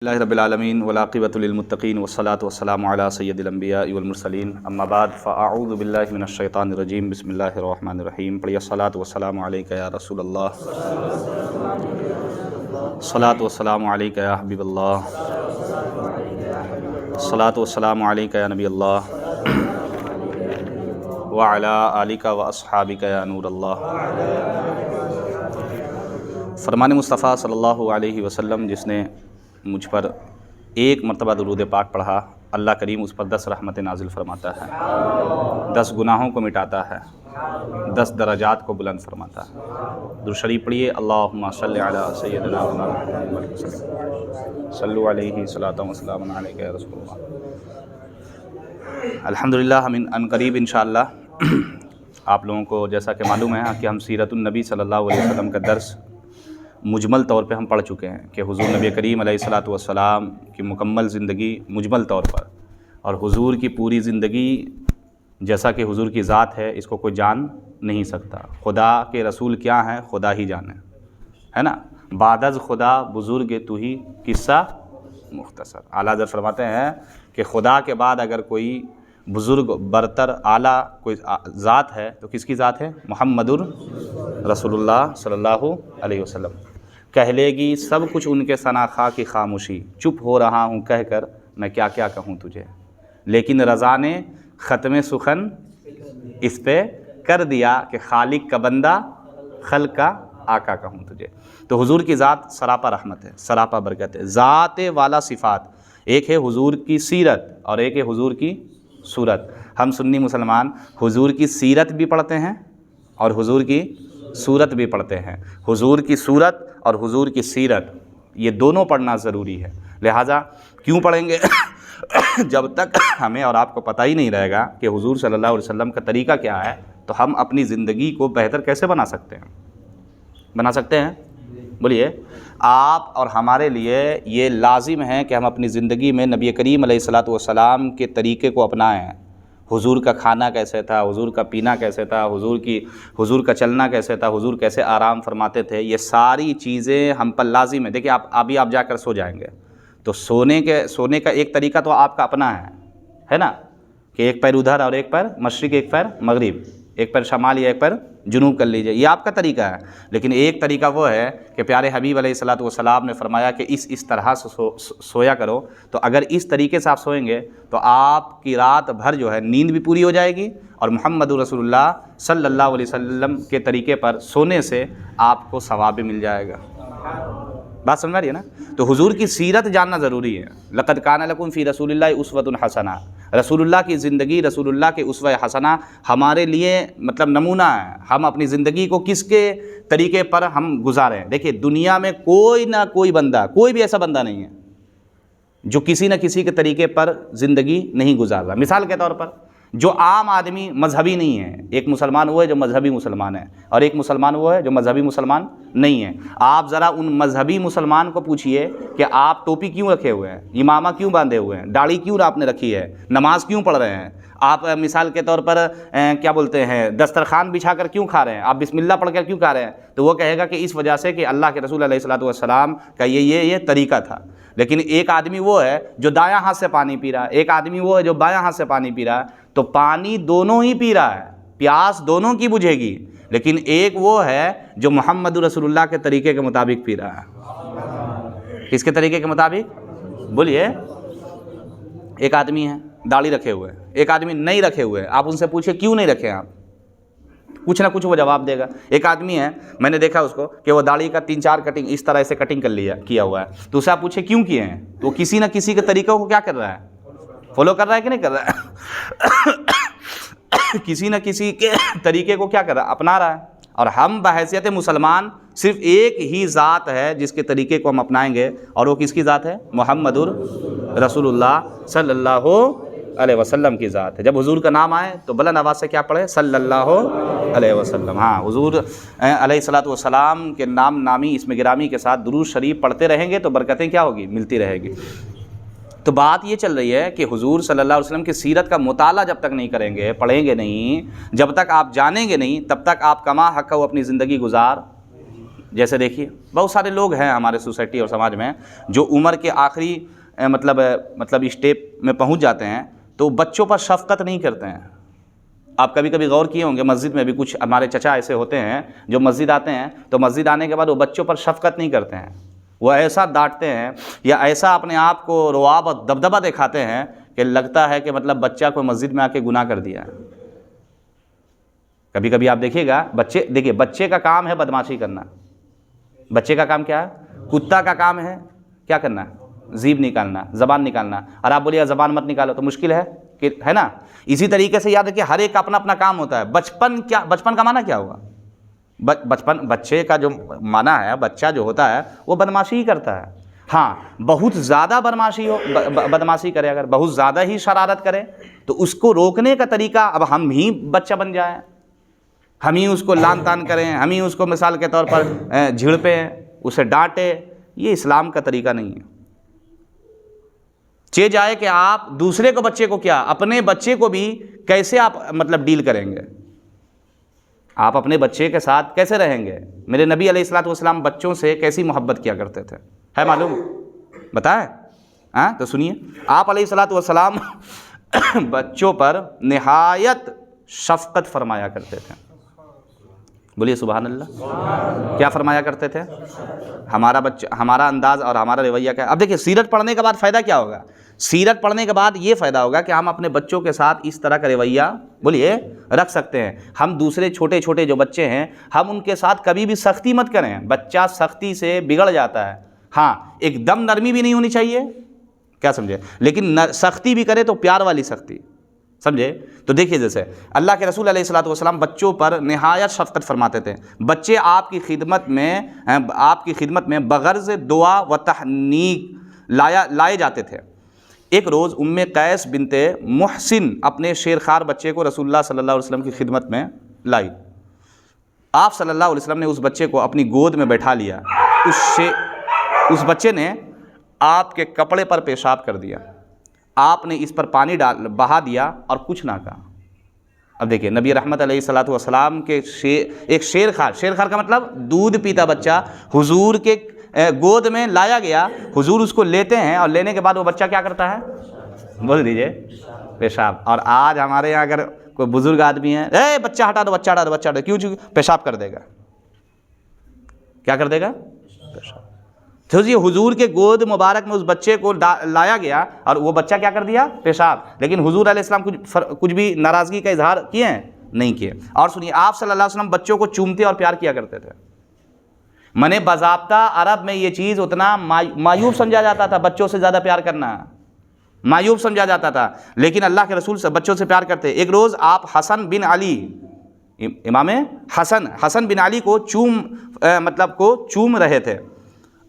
اللہ رب العالمین والعاقبۃ للمتقین والصلاۃ والسلام علی سید الانبیاء والمرسلین اما بعد فاعوذ باللہ من الشیطان الرجیم بسم اللہ الرحمن الرحیم پڑھیے الصلاۃ والسلام علیک یا رسول اللہ، الصلاۃ والسلام علیک یا حبیب اللہ، الصلاۃ والسلام علیک یا نبی اللہ وعلی آلک واصحابک یا نور اللہ۔ فرمان مصطفیٰ صلی اللہ علیہ وسلم، جس نے مجھ پر ایک مرتبہ درود پاک پڑھا، اللہ کریم اس پر 10 رحمتیں نازل فرماتا ہے، 10 گناہوں کو مٹاتا ہے، 10 درجات کو بلند فرماتا ہے۔ درود شریف پڑھیے، اللہم صلی علی سیدنا محمد وسلم، صلو علیہ صلاۃ و سلام علیک یا رسول اللہ۔ الحمدللہ، ہم ان قریب انشاءاللہ آپ لوگوں کو جیسا کہ معلوم ہے کہ ہم سیرت النبی صلی اللہ علیہ وسلم کا درس مجمل طور پہ ہم پڑھ چکے ہیں کہ حضور نبی کریم علیہ الصلاۃ والسلام کی مکمل زندگی مجمل طور پر، اور حضور کی پوری زندگی جیسا کہ حضور کی ذات ہے، اس کو کوئی جان نہیں سکتا۔ خدا کے رسول کیا ہیں خدا ہی جانے، ہے نا۔ بعد از خدا بزرگ تو ہی قصہ مختصر۔ اعلیٰ حضرت فرماتے ہیں کہ خدا کے بعد اگر کوئی بزرگ برتر اعلیٰ کوئی ذات ہے تو کس کی ذات ہے؟ محمد رسول اللہ صلی اللہ علیہ وسلم۔ کہہ لے گی سب کچھ ان کے ثنا خواہ کی خاموشی، چپ ہو رہا ہوں کہہ کر میں کیا کیا کہوں تجھے، لیکن رضا نے ختم سخن اس پہ کر دیا کہ خالق کا بندہ خلق کا آقا کہوں تجھے۔ تو حضور کی ذات سراپا رحمت ہے، سراپا برکت ہے، ذات والا صفات۔ ایک ہے حضور کی سیرت اور ایک ہے حضور کی صورت۔ ہم سنی مسلمان حضور کی سیرت بھی پڑھتے ہیں اور حضور کی صورت بھی پڑھتے ہیں۔ حضور کی صورت اور حضور کی سیرت، یہ دونوں پڑھنا ضروری ہے۔ لہٰذا کیوں پڑھیں گے؟ جب تک ہمیں اور آپ کو پتہ ہی نہیں رہے گا کہ حضور صلی اللہ علیہ وسلم کا طریقہ کیا ہے، تو ہم اپنی زندگی کو بہتر کیسے بنا سکتے ہیں؟ بولیے۔ آپ اور ہمارے لیے یہ لازم ہے کہ ہم اپنی زندگی میں نبی کریم علیہ الصلاۃ والسلام کے طریقے کو اپنائیں۔ حضور کا کھانا کیسے تھا، حضور کا پینا کیسے تھا، حضور کا چلنا کیسے تھا، حضور کیسے آرام فرماتے تھے، یہ ساری چیزیں ہم پر لازم ہے۔ دیکھیں، ابھی آپ جا کر سو جائیں گے تو سونے کا ایک طریقہ تو آپ کا اپنا ہے نا، کہ ایک پیر ادھر اور ایک پیر مشرق، ایک پیر مغرب، ایک پیر شمال یا ایک پیر جنوب کر لیجئے، یہ آپ کا طریقہ ہے۔ لیکن ایک طریقہ وہ ہے کہ پیارے حبیب علیہ الصلاۃ والسلام نے فرمایا کہ اس طرح سے سویا کرو، تو اگر اس طریقے سے آپ سوئیں گے تو آپ کی رات بھر جو ہے نیند بھی پوری ہو جائے گی، اور محمد رسول اللہ صلی اللہ علیہ وسلم کے طریقے پر سونے سے آپ کو ثواب بھی مل جائے گا۔ بات سمجھ رہی ہے نا؟ تو حضور کی سیرت جاننا ضروری ہے۔ لقد کان لکم فی رسول اللہ اسوۃ حسنہ، رسول اللہ کی زندگی، رسول اللہ کے اسوہ حسنہ ہمارے لیے مطلب نمونہ ہے۔ ہم اپنی زندگی کو کس کے طریقے پر ہم گزاریں۔ دیکھیے، دنیا میں کوئی نہ کوئی بندہ، کوئی بھی ایسا بندہ نہیں ہے جو کسی نہ کسی کے طریقے پر زندگی نہیں گزار رہا۔ مثال کے طور پر جو عام آدمی مذہبی نہیں ہے، ایک مسلمان وہ ہے جو مذہبی مسلمان ہے، اور ایک مسلمان وہ ہے جو مذہبی مسلمان نہیں ہے۔ آپ ذرا ان مذہبی مسلمان کو پوچھئے کہ آپ ٹوپی کیوں رکھے ہوئے ہیں، امامہ کیوں باندھے ہوئے ہیں، داڑھی کیوں آپ نے رکھی ہے، نماز کیوں پڑھ رہے ہیں، آپ مثال کے طور پر کیا بولتے ہیں دسترخوان بچھا کر کیوں کھا رہے ہیں، آپ بسم اللہ پڑھ کر کیوں کھا رہے ہیں، تو وہ کہے گا کہ اس وجہ سے کہ اللہ کے رسول علیہ الصلوۃ والسلام کا یہ طریقہ تھا۔ لیکن ایک آدمی وہ ہے جو دایاں ہاتھ سے پانی پی رہا ہے، ایک آدمی وہ ہے جو بایاں ہاتھ سے پانی پی رہا ہے، تو پانی دونوں ہی پی رہا ہے، پیاس دونوں کی بجھے گی، لیکن ایک وہ ہے جو محمد رسول اللہ کے طریقے کے مطابق پی رہا ہے۔ کس کے طریقے کے مطابق؟ بولیے۔ ایک آدمی ہے داڑھی رکھے ہوئے، ایک آدمی نہیں رکھے ہوئے، آپ ان سے پوچھیں کیوں نہیں رکھے آپ، کچھ نہ کچھ وہ جواب دے گا۔ ایک آدمی ہے، میں نے دیکھا اس کو کہ وہ داڑھی کا 3-4 کٹنگ اس طرح سے کٹنگ کیا ہوا ہے، تو اسے آپ پوچھیں کیوں کیے ہیں، تو کسی نہ کسی کے طریقوں کو کیا کر رہا ہے، فالو کر رہا ہے کہ نہیں کر رہا ہے؟ کسی نہ کسی کے طریقے کو کیا کر رہا ہے، اپنا رہا ہے۔ اور ہم بحیثیت مسلمان صرف ایک ہی ذات ہے جس کے طریقے کو ہم اپنائیں گے، اور وہ کس کی ذات ہے؟ محمد رسول اللہ صلی اللہ علیہ وسلم کی ذات ہے۔ جب حضور کا نام آئے تو بلند آواز سے کیا پڑھے؟ صلی اللہ علیہ وسلم۔ ہاں، حضور علیہ الصلوۃ والسلام کے نامی اسم گرامی کے ساتھ درود شریف پڑھتے رہیں گے تو برکتیں کیا ہوگی؟ ملتی رہے گی۔ تو بات یہ چل رہی ہے کہ حضور صلی اللہ علیہ وسلم کی سیرت کا مطالعہ جب تک نہیں کریں گے، پڑھیں گے نہیں، جب تک آپ جانیں گے نہیں، تب تک آپ کما حق اپنی زندگی گزار جیسے دیکھیے بہت سارے لوگ ہیں ہمارے سوسائٹی اور سماج میں جو عمر کے آخری مطلب اسٹیپ میں پہنچ جاتے ہیں تو بچوں پر شفقت نہیں کرتے ہیں. آپ کبھی کبھی غور کیے ہوں گے مسجد میں بھی کچھ ہمارے چچا ایسے ہوتے ہیں جو مسجد آتے ہیں تو مسجد آنے کے بعد وہ بچوں پر شفقت نہیں کرتے ہیں. وہ ایسا ڈانٹتے ہیں یا ایسا اپنے آپ کو رعب اور دبدبہ دکھاتے ہیں کہ لگتا ہے کہ مطلب بچہ کو مسجد میں آ کے گناہ کر دیا ہے. کبھی کبھی آپ دیکھیے گا بچے کا کام ہے بدمعاشی کرنا. بچے کا کام کیا ہے؟ کتا کا کام ہے کیا کرنا؟ زیب نکالنا، زبان نکالنا. اور آپ بولیے زبان مت نکالو تو مشکل ہے نا. اسی طریقے سے یاد رکھیے ہر ایک کا اپنا اپنا کام ہوتا ہے. بچپن کا معنی کیا ہوگا؟ بچے کا جو معنی ہے بچہ جو ہوتا ہے وہ بدمعاشی ہی کرتا ہے. ہاں بہت زیادہ بدمعاشی کرے، اگر بہت زیادہ ہی شرارت کرے تو اس کو روکنے کا طریقہ اب ہم ہی بچہ بن جائیں، ہم ہی اس کو لان تان کریں، ہم ہی اس کو مثال کے طور پر جھڑپیں، اسے ڈانٹیں. یہ اسلام کا طریقہ نہیں ہے. چہ جائے کہ آپ دوسرے کو بچے کو کیا اپنے بچے کو بھی کیسے آپ ڈیل کریں گے، آپ اپنے بچے کے ساتھ کیسے رہیں گے. میرے نبی علیہ الصلوۃ والسلام بچوں سے کیسی محبت کیا کرتے تھے ہے معلوم؟ بتائیں. تو سنیے آپ علیہ الصلوۃ والسلام بچوں پر نہایت شفقت فرمایا کرتے تھے. بولیے سبحان اللہ. کیا فرمایا کرتے تھے؟ ہمارا انداز اور ہمارا رویہ کیا. اب دیکھیے سیرت پڑھنے کے بعد فائدہ کیا ہوگا؟ سیرت پڑھنے کے بعد یہ فائدہ ہوگا کہ ہم اپنے بچوں کے ساتھ اس طرح کا رویہ بولیے رکھ سکتے ہیں. ہم دوسرے چھوٹے چھوٹے جو بچے ہیں ہم ان کے ساتھ کبھی بھی سختی مت کریں. بچہ سختی سے بگڑ جاتا ہے. ہاں ایک دم نرمی بھی نہیں ہونی چاہیے، کیا سمجھے، لیکن سختی بھی کرے تو پیار والی سختی، سمجھے. تو دیکھیے جیسے اللہ کے رسول علیہ الصلوۃ والسلام بچوں پر نہایت شفقت فرماتے تھے. بچے آپ کی خدمت میں بغرض دعا و تحنیک لائے جاتے تھے. ایک روز ام قیس بنت محسن اپنے شیرخوار بچے کو رسول اللہ صلی اللہ علیہ وسلم کی خدمت میں لائی. آپ صلی اللہ علیہ وسلم نے اس بچے کو اپنی گود میں بیٹھا لیا. اس بچے نے آپ کے کپڑے پر پیشاب کر دیا. آپ نے اس پر پانی بہا دیا اور کچھ نہ کہا. اب دیکھیں نبی رحمت علیہ الصلوۃ والسلام کے ایک شیرخوار کا مطلب دودھ پیتا بچہ حضور کے گود میں لایا گیا. حضور اس کو لیتے ہیں اور لینے کے بعد وہ بچہ کیا کرتا ہے؟ بول دیجئے پیشاب. اور آج ہمارے یہاں اگر کوئی بزرگ آدمی ہے بچہ ہٹا دو بچہ ہٹا دو کیوں؟ پیشاب کر دے گا. کیا کر دے گا؟ پیشاب. تو یہ حضور کے گود مبارک میں اس بچے کو لایا گیا اور وہ بچہ کیا کر دیا؟ پیشاب. لیکن حضور علیہ السلام کچھ بھی ناراضگی کا اظہار کیے ہیں؟ نہیں کیے. اور سنیے آپ صلی اللہ علیہ وسلم بچوں کو چومتے اور پیار کیا کرتے تھے. باضابطہ عرب میں یہ چیز اتنا معیوب سمجھا جاتا تھا، بچوں سے زیادہ پیار کرنا معیوب سمجھا جاتا تھا، لیکن اللہ کے رسول سے بچوں سے پیار کرتے. ایک روز آپ حسن بن علی امام حسن بن علی کو چوم رہے تھے.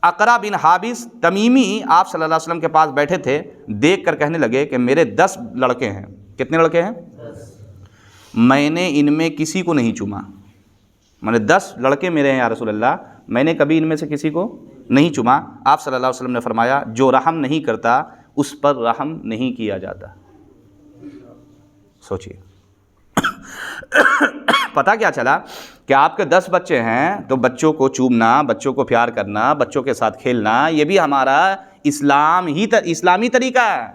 اقرا بن حابس تمیمی آپ صلی اللہ علیہ وسلم کے پاس بیٹھے تھے. دیکھ کر کہنے لگے کہ میرے 10 لڑکے ہیں. کتنے لڑکے ہیں؟ میں نے ان میں کسی کو نہیں چوما. 10 لڑکے میرے ہیں یا رسول اللہ، میں نے کبھی ان میں سے کسی کو نہیں چوما. آپ صلی اللہ علیہ وسلم نے فرمایا جو رحم نہیں کرتا اس پر رحم نہیں کیا جاتا. سوچئے پتہ کیا چلا کہ آپ کے 10 بچے ہیں تو بچوں کو چومنا، بچوں کو پیار کرنا، بچوں کے ساتھ کھیلنا، یہ بھی ہمارا اسلامی طریقہ ہے.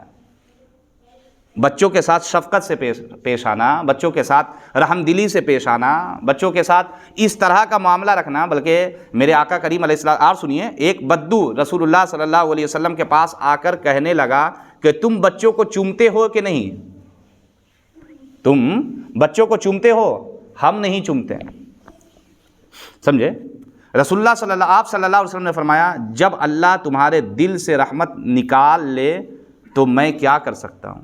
بچوں کے ساتھ شفقت سے پیش آنا، بچوں کے ساتھ رحم دلی سے پیش آنا، بچوں کے ساتھ اس طرح کا معاملہ رکھنا. بلکہ میرے آقا کریم علیہ السلام اور سنیے ایک بدو رسول اللہ صلی اللہ علیہ وسلم کے پاس آ کر کہنے لگا کہ تم بچوں کو چومتے ہو کہ نہیں؟ تم بچوں کو چومتے ہو؟ ہم نہیں چومتے ہیں. سمجھے؟ آپ صلی اللہ علیہ وسلم نے فرمایا جب اللہ تمہارے دل سے رحمت نکال لے تو میں کیا کر سکتا ہوں؟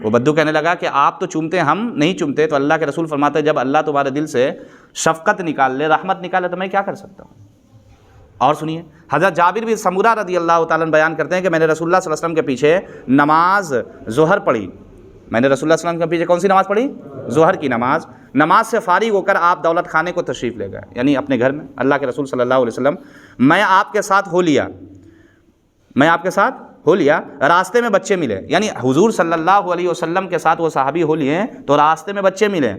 وہ بدو کہنے لگا کہ آپ تو چومتے ہیں ہم نہیں چومتے. تو اللہ کے رسول فرماتے جب اللہ تمہارے دل سے شفقت نکال لے، رحمت نکالے تو میں کیا کر سکتا ہوں؟ اور سنیے حضرت جابر بن سمورہ رضی اللہ تعالیٰ عنہ بیان کرتے ہیں کہ میں نے رسول اللہ صلی اللہ علیہ وسلم کے پیچھے نماز ظہر پڑھی. میں نے رسول اللہ صلی اللہ علیہ وسلم کے پیچھے کون سی نماز پڑھی؟ ظہر کی نماز. نماز سے فارغ ہو کر آپ دولت خانے کو تشریف لے گئے، یعنی اپنے گھر میں. اللہ کے رسول صلی اللہ علیہ وسلم میں آپ کے ساتھ ہو لیا. راستے میں بچے ملے، یعنی حضور صلی اللہ علیہ وسلم کے ساتھ وہ صحابی ہو لیے تو راستے میں بچے ملے.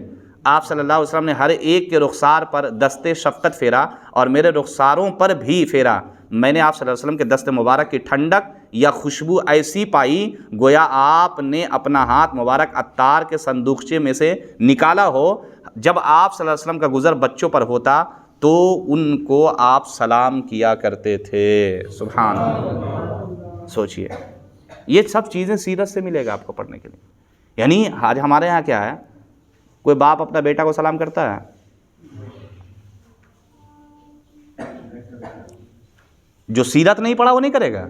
آپ صلی اللہ علیہ وسلم نے ہر ایک کے رخسار پر دست شفقت پھیرا اور میرے رخساروں پر بھی پھیرا. میں نے آپ صلی اللہ علیہ وسلم کے دست مبارک کی ٹھنڈک یا خوشبو ایسی پائی گویا آپ نے اپنا ہاتھ مبارک عطار کے صندوقچے میں سے نکالا ہو. جب آپ صلی اللہ علیہ وسلم کا گزر بچوں پر ہوتا تو ان کو آپ سلام کیا کرتے تھے. سبحان اللہ. سوچئے یہ سب چیزیں سیرت سے ملے گا آپ کو پڑھنے کے لیے. یعنی آج ہمارے ہاں کیا ہے, کوئی باپ اپنا بیٹا کو سلام کرتا ہے؟ جو سیرت نہیں پڑھا وہ نہیں کرے گا.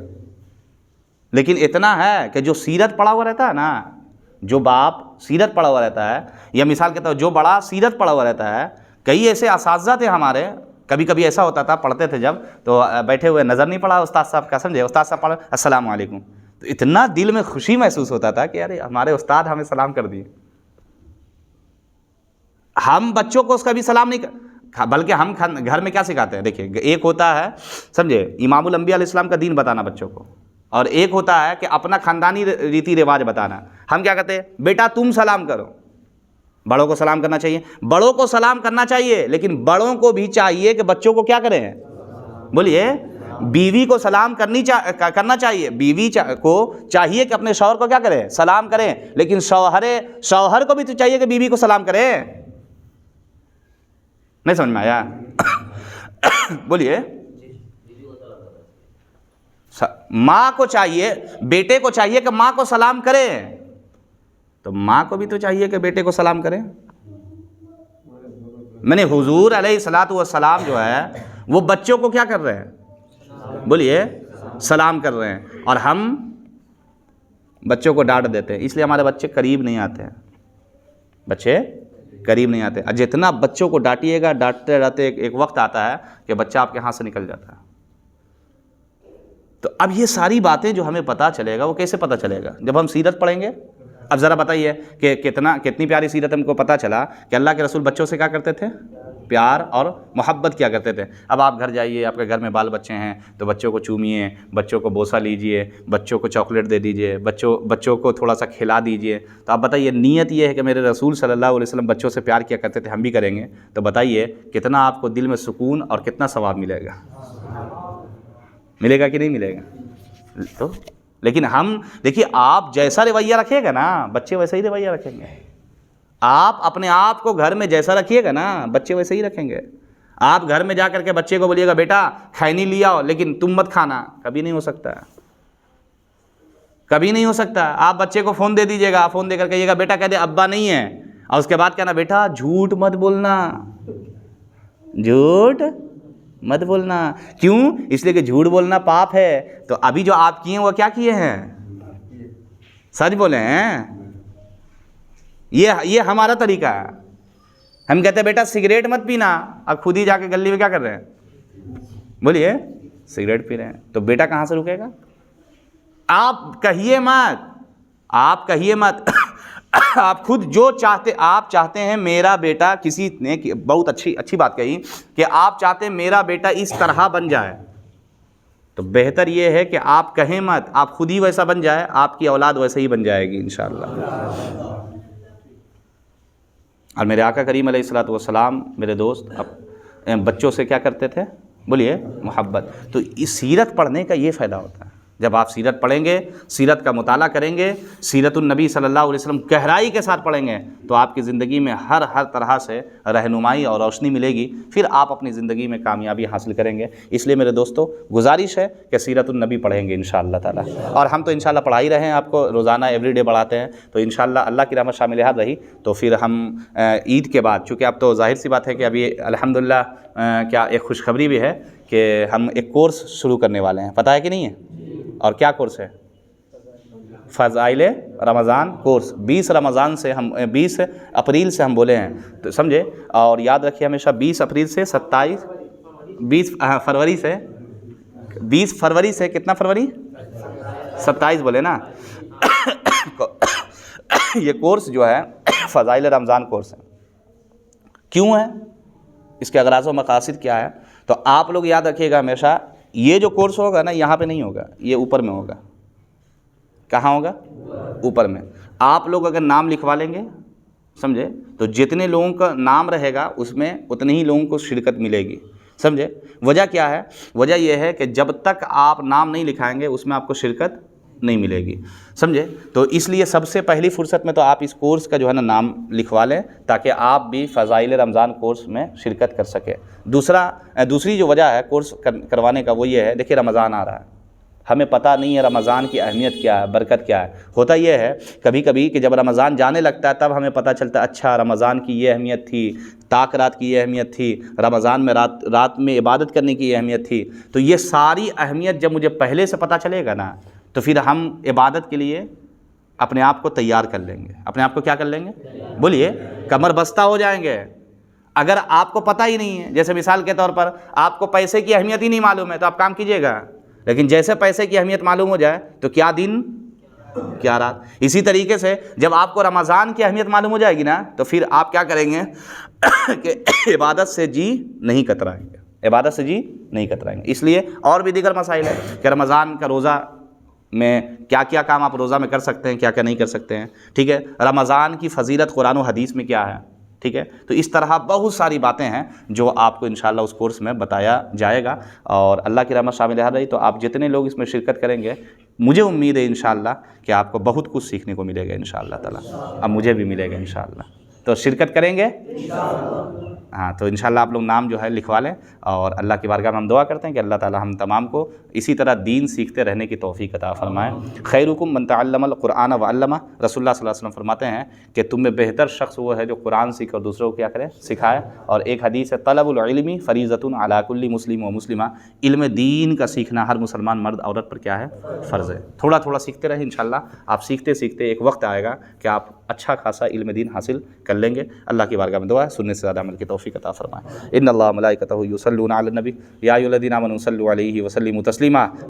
لیکن اتنا ہے کہ جو سیرت پڑھا ہوا رہتا ہے نا, جو باپ سیرت پڑھا ہوا رہتا ہے, یا مثال کے طور جو بڑا سیرت پڑھا ہوا رہتا ہے, کئی ایسے اساتذہ تھے ہمارے, کبھی کبھی ایسا ہوتا تھا پڑھتے تھے جب تو بیٹھے ہوئے نظر نہیں پڑا استاد صاحب کا, سمجھے, استاد صاحب پڑھا السلام علیکم, تو اتنا دل میں خوشی محسوس ہوتا تھا کہ ارے ہمارے استاد ہمیں سلام کر دیے. ہم بچوں کو اس کا بھی سلام نہیں بلکہ ہم گھر میں کیا سکھاتے ہیں, دیکھیں ایک ہوتا ہے سمجھے امام الانبیاء علیہ السلام کا دین بتانا بچوں کو, اور ایک ہوتا ہے کہ اپنا خاندانی ریتی رواج بتانا. ہم کیا کہتے ہیں, بیٹا تم سلام کرو. بڑوں کو سلام کرنا چاہیے, بڑوں کو سلام کرنا چاہیے, لیکن بڑوں کو بھی چاہیے کہ بچوں کو کیا کریں, بولیے, بیوی کو سلام کرنا چاہیے, بیوی کو چاہیے کہ اپنے شوہر کو کیا کرے, سلام کریں, لیکن شوہر کو بھی تو چاہیے کہ بیوی کو سلام کرے. نہیں سمجھ میں آیا؟ بولیے. ماں کو چاہیے, بیٹے کو چاہیے کہ ماں کو سلام کرے, تو ماں کو بھی تو چاہیے کہ بیٹے کو سلام کرے. میں نے حضور علیہ الصلوۃ والسلام جو ہے وہ بچوں کو کیا کر رہے ہیں, بولیے, سلام کر رہے ہیں, اور ہم بچوں کو ڈانٹ دیتے ہیں. اس لیے ہمارے بچے قریب نہیں آتے ہیں, بچے قریب نہیں آتے. جتنا بچوں کو ڈانٹیے گا, ڈانٹتے رہتے ایک وقت آتا ہے کہ بچہ آپ کے ہاتھ سے نکل جاتا ہے. تو اب یہ ساری باتیں جو ہمیں پتہ چلے گا وہ کیسے پتہ چلے گا, جب ہم سیرت پڑھیں گے. اب ذرا بتائیے کہ کتنی پیاری سیرت ہم کو پتہ چلا کہ اللہ کے رسول بچوں سے کیا کرتے تھے, پیار اور محبت کیا کرتے تھے. اب آپ گھر جائیے, آپ کے گھر میں بال بچے ہیں تو بچوں کو چومیے, بچوں کو بوسہ لیجئے, بچوں کو چاکلیٹ دے دیجئے, بچوں کو تھوڑا سا کھلا دیجئے. تو آپ بتائیے, نیت یہ ہے کہ میرے رسول صلی اللہ علیہ وسلم بچوں سے پیار کیا کرتے تھے, ہم بھی کریں گے, تو بتائیے کتنا آپ کو دل میں سکون اور کتنا ثواب ملے گا. ملے گا کہ نہیں ملے گا؟ تو لیکن ہم دیکھیے, آپ جیسا رویہ رکھیے گا نا بچے ویسا ہی رویہ رکھیں گے. آپ اپنے آپ کو گھر میں جیسا رکھیے گا نا بچے ویسے ہی رکھیں گے. آپ گھر میں جا کر کے بچے کو بولیے گا بیٹا کھینی لے آؤ لیکن تم مت کھانا, کبھی نہیں ہو سکتا, کبھی نہیں ہو سکتا. آپ بچے کو فون دے دیجیے گا, فون دے کر کہیے گا بیٹا کہہ دے ابا نہیں ہے, اور اس کے بعد کہنا بیٹا جھوٹ مت بولنا, جھوٹ مت بولنا. کیوں؟ اس لیے کہ جھوٹ بولنا پاپ ہے. تو ابھی جو آپ کیے ہیں وہ کیا کیے ہیں, سچ بولے ہیں. یہ ہمارا طریقہ ہے. ہم کہتے ہیں بیٹا سگریٹ مت پینا, اب خود ہی جا کے گلی میں کیا کر رہے ہیں, بولیے, سگریٹ پی رہے ہیں. تو بیٹا کہاں سے رکے گا؟ آپ کہیے مت آپ خود جو آپ چاہتے ہیں میرا بیٹا, کسی نے بہت اچھی بات کہی کہ آپ چاہتے ہیں میرا بیٹا اس طرح بن جائے, تو بہتر یہ ہے کہ آپ کہیں مت, آپ خود ہی ویسا بن جائے, آپ کی اولاد ویسے ہی بن جائے گی انشاءاللہ. اور میرے آقا کریم علیہ الصلوۃ والسلام میرے دوست اب بچوں سے کیا کرتے تھے, بولیے, محبت. تو اس سیرت پڑھنے کا یہ فائدہ ہوتا ہے. جب آپ سیرت پڑھیں گے, سیرت کا مطالعہ کریں گے, سیرت النبی صلی اللہ علیہ وسلم گہرائی کے ساتھ پڑھیں گے, تو آپ کی زندگی میں ہر طرح سے رہنمائی اور روشنی ملے گی. پھر آپ اپنی زندگی میں کامیابی حاصل کریں گے. اس لیے میرے دوستو گزارش ہے کہ سیرت النبی پڑھیں گے انشاءاللہ تعالی. اور ہم تو انشاءاللہ پڑھا ہی رہے ہیں, آپ کو روزانہ ایوری ڈے پڑھاتے ہیں. تو انشاءاللہ اللہ کی رحمت شامل حال رہی تو پھر ہم عید کے بعد, چونکہ اب تو ظاہر سی بات ہے کہ ابھی الحمدللہ کیا ایک خوشخبری بھی ہے کہ ہم ایک کورس شروع کرنے والے ہیں, پتہ ہے کہ نہیں ہے؟ اور کیا کورس ہے؟ فضائل رمضان کورس. 20 رمضان سے ہم 20 اپریل سے ہم بولے ہیں, تو سمجھے, اور یاد رکھیے ہمیشہ 20 اپریل سے 20 فروری سے کتنا فروری 27 بولے نا. یہ کورس جو ہے فضائل رمضان کورس ہے. کیوں ہے, اس کے اغراض و مقاصد کیا ہے؟ تو آپ لوگ یاد رکھیے گا ہمیشہ, یہ جو کورس ہوگا نا یہاں پہ نہیں ہوگا, یہ اوپر میں ہوگا. کہاں ہوگا؟ اوپر میں. آپ لوگ اگر نام لکھوا لیں گے سمجھے؟ تو جتنے لوگوں کا نام رہے گا اس میں اتنے ہی لوگوں کو شرکت ملے گی، سمجھے؟ وجہ کیا ہے؟ وجہ یہ ہے کہ جب تک آپ نام نہیں لکھائیں گے اس میں آپ کو شرکت نہیں ملے گی، سمجھے؟ تو اس لیے سب سے پہلی فرصت میں تو آپ اس کورس کا جو ہے نا نام لکھوا لیں تاکہ آپ بھی فضائل رمضان کورس میں شرکت کر سکیں۔ دوسری جو وجہ ہے کورس کروانے کا وہ یہ ہے، دیکھیے رمضان آ رہا ہے، ہمیں پتہ نہیں ہے رمضان کی اہمیت کیا ہے، برکت کیا ہے۔ ہوتا یہ ہے کبھی کبھی کہ جب رمضان جانے لگتا ہے تب ہمیں پتہ چلتا ہے اچھا رمضان کی یہ اہمیت تھی، طاق رات کی یہ اہمیت تھی، رمضان میں رات میں عبادت کرنے کی یہ اہمیت تھی۔ تو یہ ساری اہمیت جب مجھے پہلے سے پتہ چلے گا نا تو پھر ہم عبادت کے لیے اپنے آپ کو تیار کر لیں گے۔ اپنے آپ کو کیا کر لیں گے؟ بولیے، کمر بستہ ہو جائیں گے۔ اگر آپ کو پتہ ہی نہیں ہے، جیسے مثال کے طور پر آپ کو پیسے کی اہمیت ہی نہیں معلوم ہے تو آپ کام کیجیے گا، لیکن جیسے پیسے کی اہمیت معلوم ہو جائے تو کیا دن کیا رات۔ اسی طریقے سے جب آپ کو رمضان کی اہمیت معلوم ہو جائے گی نا تو پھر آپ کیا کریں گے کہ عبادت سے جی نہیں کترائیں گے، عبادت سے جی نہیں کترائیں گے۔ اس لیے اور بھی دیگر مسائل ہیں کہ رمضان کا روزہ میں کیا کیا کام آپ روزہ میں کر سکتے ہیں، کیا کیا نہیں کر سکتے ہیں، ٹھیک ہے؟ رمضان کی فضیلت قرآن و حدیث میں کیا ہے، ٹھیک ہے؟ تو اس طرح بہت ساری باتیں ہیں جو آپ کو انشاءاللہ اس کورس میں بتایا جائے گا، اور اللہ کی رحمت شامل رہی تو آپ جتنے لوگ اس میں شرکت کریں گے مجھے امید ہے انشاءاللہ کہ آپ کو بہت کچھ سیکھنے کو ملے گا انشاءاللہ تعالیٰ، اب مجھے بھی ملے گا انشاءاللہ۔ تو شرکت کریں گے؟ ہاں، تو انشاءاللہ آپ لوگ نام جو ہے لکھوا لیں، اور اللہ کی بارگاہ میں ہم دعا کرتے ہیں کہ اللہ تعالیٰ ہم تمام کو اسی طرح دین سیکھتے رہنے کی توفیق عطا فرمائے۔ خیرکم من تعلم القرآن وعلمہ، رسول اللہ صلی اللہ علیہ وسلم فرماتے ہیں کہ تم میں بہتر شخص وہ ہے جو قرآن سیکھے اور دوسروں کو کیا کرے، سکھائے۔ اور ایک حدیث ہے طلب العلم فریضۃ علی کل مسلم و مسلمہ، علم دین کا سیکھنا ہر مسلمان مرد عورت پر کیا ہے، فرض ہے۔ تھوڑا تھوڑا سیکھتے رہیں، انشاءاللہ آپ سیکھتے سیکھتے ایک وقت آئے گا کہ آپ اچھا خاصا علم دین حاصل کر لیں گے۔ اللہ کی بارگاہ میں دعا ہے سننے سے زیادہ عمل کی توفیق عطا فرمائے۔ ان اللہ ملائکتہ یصلون علی النبی یا ایھا الذین آمنوا صلوا علیہ وسلموا تسلیما۔